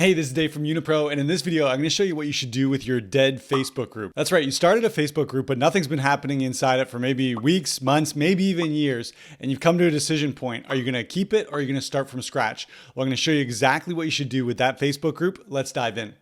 Hey, this is Dave from Unipro, and in this video, I'm going to show you what you should do with your dead Facebook group. That's right, you started a Facebook group, but nothing's been happening inside it for maybe weeks, months, maybe even years, and you've come to a decision point. Are you going to keep it or are you going to start from scratch? Well, I'm going to show you exactly what you should do with that Facebook group. Let's dive in.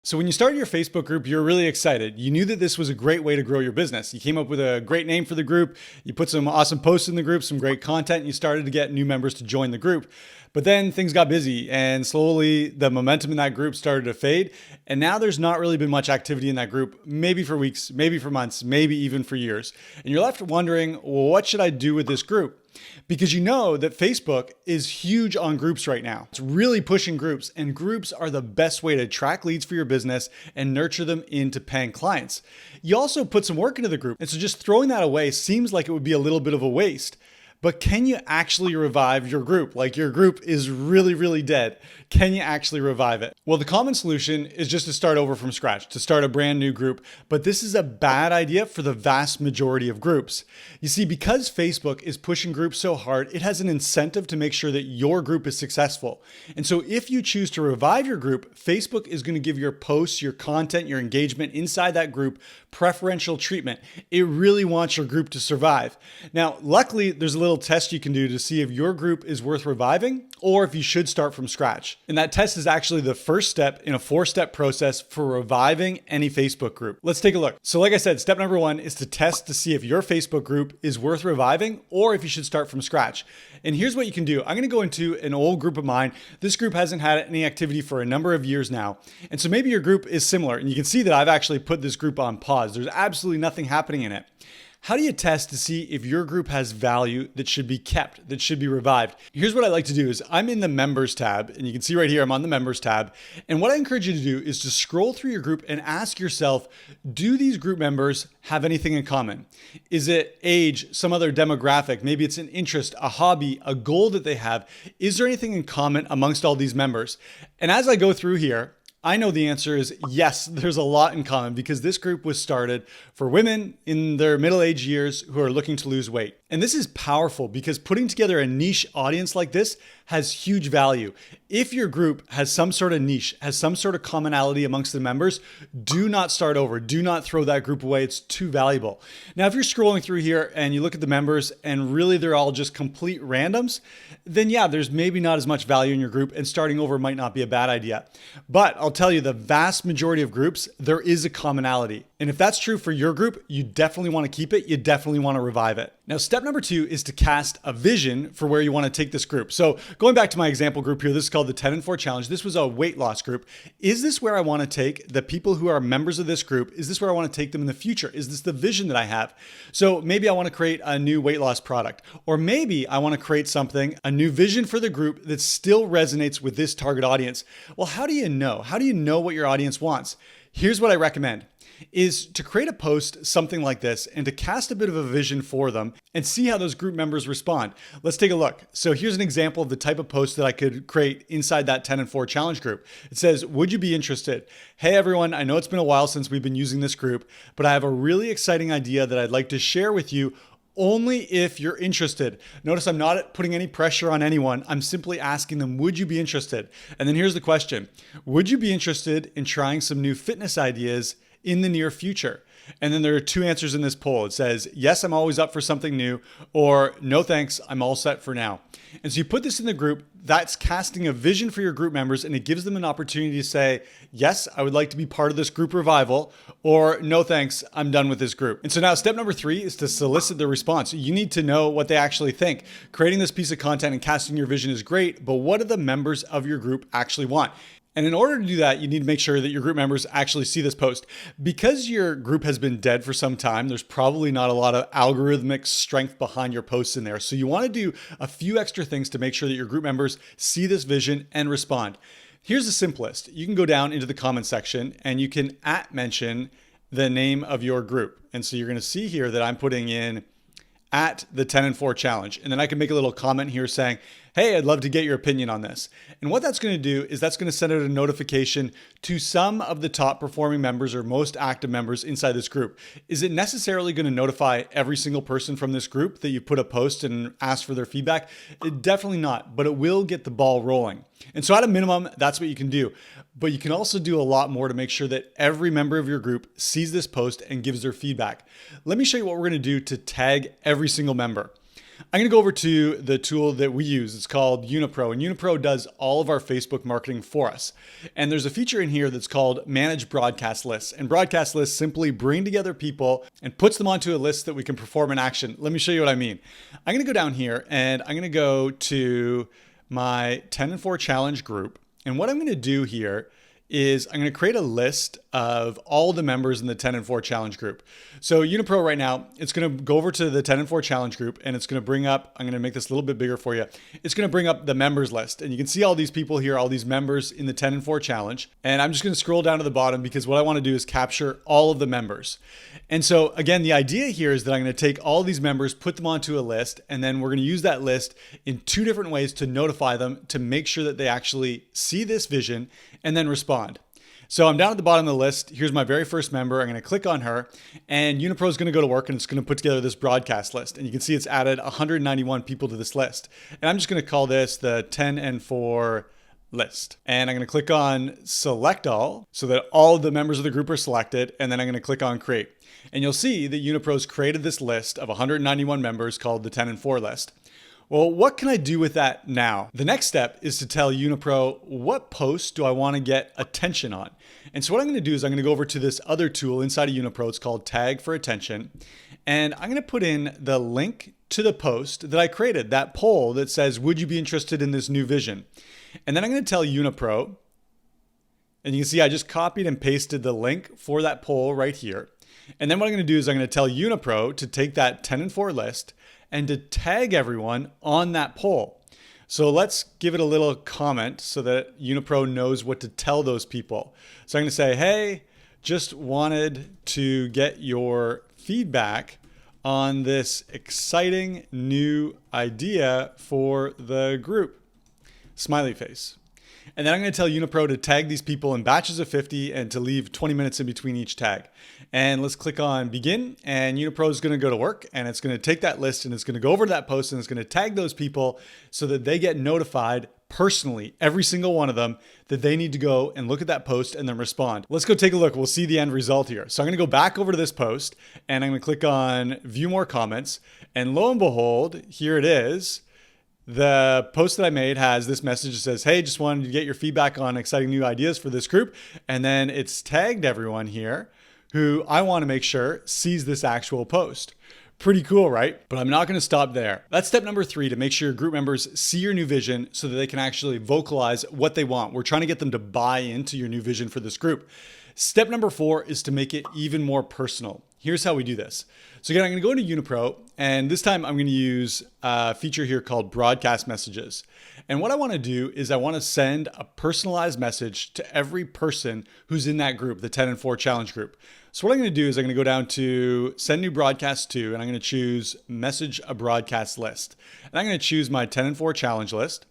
So when you started your Facebook group, you're really excited. You knew that this was a great way to grow your business. You came up with a great name for the group. You put some awesome posts in the group, some great content, and you started to get new members to join the group. But then things got busy and slowly the momentum in that group started to fade. And now there's not really been much activity in that group, maybe for weeks, maybe for months, maybe even for years. And you're left wondering, well, what should I do with this group? Because you know that Facebook is huge on groups right now. It's really pushing groups, and groups are the best way to attract leads for your business and nurture them into paying clients. You also put some work into the group, and so just throwing that away seems like it would be a little bit of a waste. But can you actually revive your group? Like, your group is really, really dead. Can you actually revive it? Well, the common solution is just to start over from scratch, to start a brand new group. But this is a bad idea for the vast majority of groups. You see, because Facebook is pushing groups so hard, it has an incentive to make sure that your group is successful. And so if you choose to revive your group, Facebook is going to give your posts, your content, your engagement inside that group preferential treatment. It really wants your group to survive. Now, luckily, there's a little test you can do to see if your group is worth reviving or if you should start from scratch. And that test is actually the first step in a 4-step process for reviving any Facebook group. Let's take a look. So like I said, step number 1 is to test to see if your Facebook group is worth reviving or if you should start from scratch. And here's what you can do. I'm going to go into an old group of mine. This group hasn't had any activity for a number of years now. And so maybe your group is similar, and you can see that I've actually put this group on pause. There's absolutely nothing happening in it. How do you test to see if your group has value that should be kept, that should be revived? Here's what I like to do is I'm in the members tab, and you can see right here, I'm on the members tab. And what I encourage you to do is to scroll through your group and ask yourself, do these group members have anything in common? Is it age, some other demographic? Maybe it's an interest, a hobby, a goal that they have. Is there anything in common amongst all these members? And as I go through here, I know the answer is yes, there's a lot in common because this group was started for women in their middle-aged years who are looking to lose weight. And this is powerful because putting together a niche audience like this has huge value. If your group has some sort of niche, has some sort of commonality amongst the members, do not start over. Do not throw that group away. It's too valuable. Now, if you're scrolling through here and you look at the members and really they're all just complete randoms, then yeah, there's maybe not as much value in your group and starting over might not be a bad idea. But I'll tell you, the vast majority of groups, there is a commonality. And if that's true for your group, you definitely want to keep it. You definitely want to revive it. Now, step number 2 is to cast a vision for where you want to take this group. So going back to my example group here, this is called the 10 and 4 Challenge. This was a weight loss group. Is this where I want to take the people who are members of this group? Is this where I want to take them in the future? Is this the vision that I have? So maybe I want to create a new weight loss product, or maybe I want to create something, a new vision for the group that still resonates with this target audience. Well, how do you know? How do you know what your audience wants? Here's what I recommend. Is to create a post, something like this, and to cast a bit of a vision for them and see how those group members respond. Let's take a look. So here's an example of the type of post that I could create inside that 10 and 4 challenge group. It says, would you be interested? Hey everyone, I know it's been a while since we've been using this group, but I have a really exciting idea that I'd like to share with you only if you're interested. Notice I'm not putting any pressure on anyone. I'm simply asking them, would you be interested? And then here's the question. Would you be interested in trying some new fitness ideas in the near future? And then there are 2 answers in this poll. It says, yes, I'm always up for something new, or no thanks, I'm all set for now. And so you put this in the group, that's casting a vision for your group members, and it gives them an opportunity to say, yes, I would like to be part of this group revival, or no thanks, I'm done with this group. And so now step number 3 is to solicit the response. You need to know what they actually think. Creating this piece of content and casting your vision is great, but what do the members of your group actually want? And in order to do that, you need to make sure that your group members actually see this post. Because your group has been dead for some time, there's probably not a lot of algorithmic strength behind your posts in there. So you want to do a few extra things to make sure that your group members see this vision and respond. Here's the simplest. You can go down into the comment section and you can @mention the name of your group. And so you're going to see here that I'm putting in at the 10 and 4 challenge. And then I can make a little comment here saying, hey, I'd love to get your opinion on this. And what that's going to do is that's going to send out a notification to some of the top performing members or most active members inside this group. Is it necessarily going to notify every single person from this group that you put a post and ask for their feedback? Definitely not, but it will get the ball rolling. And so at a minimum, that's what you can do. But you can also do a lot more to make sure that every member of your group sees this post and gives their feedback. Let me show you what we're going to do to tag every single member. I'm going to go over to the tool that we use. It's called Unipro, and Unipro does all of our Facebook marketing for us. And there's a feature in here that's called Manage Broadcast Lists. And broadcast lists simply bring together people and puts them onto a list that we can perform in action. Let me show you what I mean. I'm going to go down here and I'm going to go to my 10 and 4 challenge group. And what I'm going to do here is I'm going to create a list of all the members in the 10 and 4 challenge group. So Unipro right now, it's going to go over to the 10 and 4 challenge group and it's going to bring up, I'm going to make this a little bit bigger for you. It's going to bring up the members list and you can see all these people here, all these members in the 10 and 4 challenge. And I'm just going to scroll down to the bottom because what I want to do is capture all of the members. And so again, the idea here is that I'm going to take all these members, put them onto a list, and then we're going to use that list in 2 different ways to notify them to make sure that they actually see this vision and then respond. So I'm down at the bottom of the list. Here's my very first member. I'm going to click on her and Unipro is going to go to work and it's going to put together this broadcast list. And you can see it's added 191 people to this list. And I'm just going to call this the 10 and 4 list. And I'm going to click on select all so that all of the members of the group are selected. And then I'm going to click on create. And you'll see that Unipro's created this list of 191 members called the 10 and 4 list. Well, what can I do with that now? The next step is to tell Unipro what post do I want to get attention on. And so what I'm going to do is I'm going to go over to this other tool inside of Unipro. It's called Tag for Attention. And I'm going to put in the link to the post that I created, that poll that says, would you be interested in this new vision? And then I'm going to tell Unipro, and you can see I just copied and pasted the link for that poll right here. And then what I'm going to do is I'm going to tell Unipro to take that 10 and 4 list and to tag everyone on that poll. So let's give it a little comment so that Unipro knows what to tell those people. So I'm going to say, hey, just wanted to get your feedback on this exciting new idea for the group. Smiley face. And then I'm going to tell Unipro to tag these people in batches of 50 and to leave 20 minutes in between each tag. And let's click on begin, and Unipro is going to go to work and it's going to take that list and it's going to go over to that post and it's going to tag those people so that they get notified personally, every single one of them, that they need to go and look at that post and then respond. Let's go take a look. We'll see the end result here. So I'm going to go back over to this post and I'm going to click on view more comments, and lo and behold, here it is. The post that I made has this message that says, hey, just wanted to get your feedback on exciting new ideas for this group. And then it's tagged everyone here who I want to make sure sees this actual post. Pretty cool, right? But I'm not going to stop there. That's step number 3, to make sure your group members see your new vision so that they can actually vocalize what they want. We're trying to get them to buy into your new vision for this group. Step number 4 is to make it even more personal. Here's how we do this. So again, I'm going to go into Unipro, and this time I'm going to use a feature here called broadcast messages. And what I want to do is I want to send a personalized message to every person who's in that group, the 10 and 4 challenge group. So what I'm going to do is I'm going to go down to send new broadcast to, and I'm going to choose message a broadcast list. And I'm going to choose my 10 and 4 challenge list.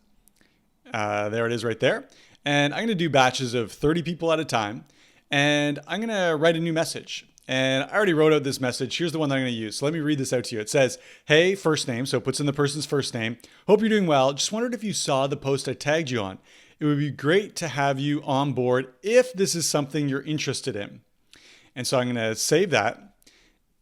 There it is right there. And I'm going to do batches of 30 people at a time. And I'm going to write a new message. And I already wrote out this message. Here's the one that I'm going to use. So let me read this out to you. It says, hey, first name. So it puts in the person's first name. Hope you're doing well. Just wondered if you saw the post I tagged you on. It would be great to have you on board if this is something you're interested in. And so I'm going to save that.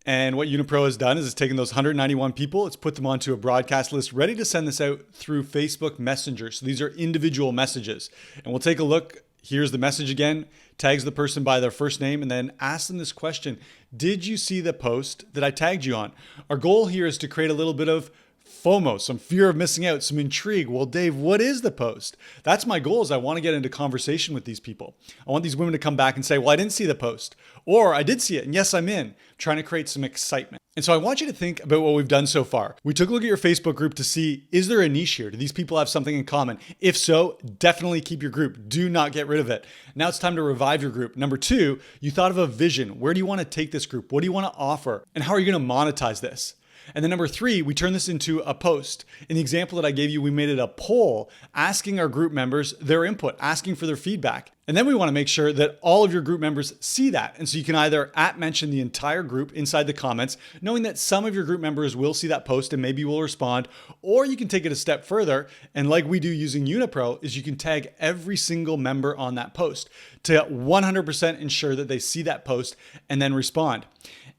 And what Unipro has done is it's taken those 191 people, it's put them onto a broadcast list ready to send this out through Facebook Messenger. So these are individual messages. And we'll take a look. Here's the message again, tags the person by their first name, and then asks them this question: did you see the post that I tagged you on? Our goal here is to create a little bit of FOMO, some fear of missing out, some intrigue. Well, Dave, what is the post? That's my goal, is I want to get into conversation with these people. I want these women to come back and say, well, I didn't see the post, or I did see it, and yes, I'm in, trying to create some excitement. And so I want you to think about what we've done so far. We took a look at your Facebook group to see, is there a niche here? Do these people have something in common? If so, definitely keep your group. Do not get rid of it. Now it's time to revive your group. Number 2, you thought of a vision. Where do you want to take this group? What do you want to offer? And how are you going to monetize this? And then number 3, we turn this into a post. In the example that I gave you, we made it a poll asking our group members their input, asking for their feedback. And then we want to make sure that all of your group members see that. And so you can either @mention the entire group inside the comments, knowing that some of your group members will see that post and maybe will respond, or you can take it a step further. And like we do using Unipro, is you can tag every single member on that post to 100% ensure that they see that post and then respond.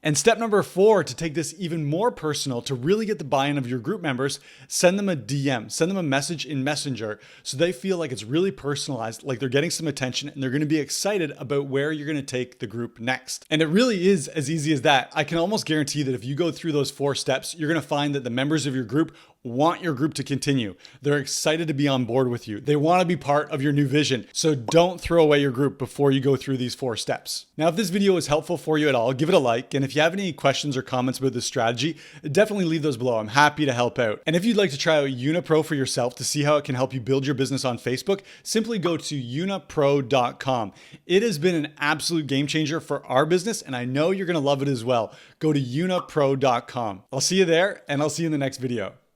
And step number 4, to take this even more personal, to really get the buy-in of your group members, send them a DM, send them a message in Messenger so they feel like it's really personalized, like they're getting some attention and they're going to be excited about where you're going to take the group next. And it really is as easy as that. I can almost guarantee that if you go through those 4 steps, you're going to find that the members of your group want your group to continue. They're excited to be on board with you. They want to be part of your new vision. So don't throw away your group before you go through these 4 steps. Now, if this video was helpful for you at all, give it a like. And if you have any questions or comments about this strategy, definitely leave those below. I'm happy to help out. And if you'd like to try out Unipro for yourself to see how it can help you build your business on Facebook, simply go to unipro.com. It has been an absolute game changer for our business, and I know you're going to love it as well. Go to unipro.com. I'll see you there, and I'll see you in the next video.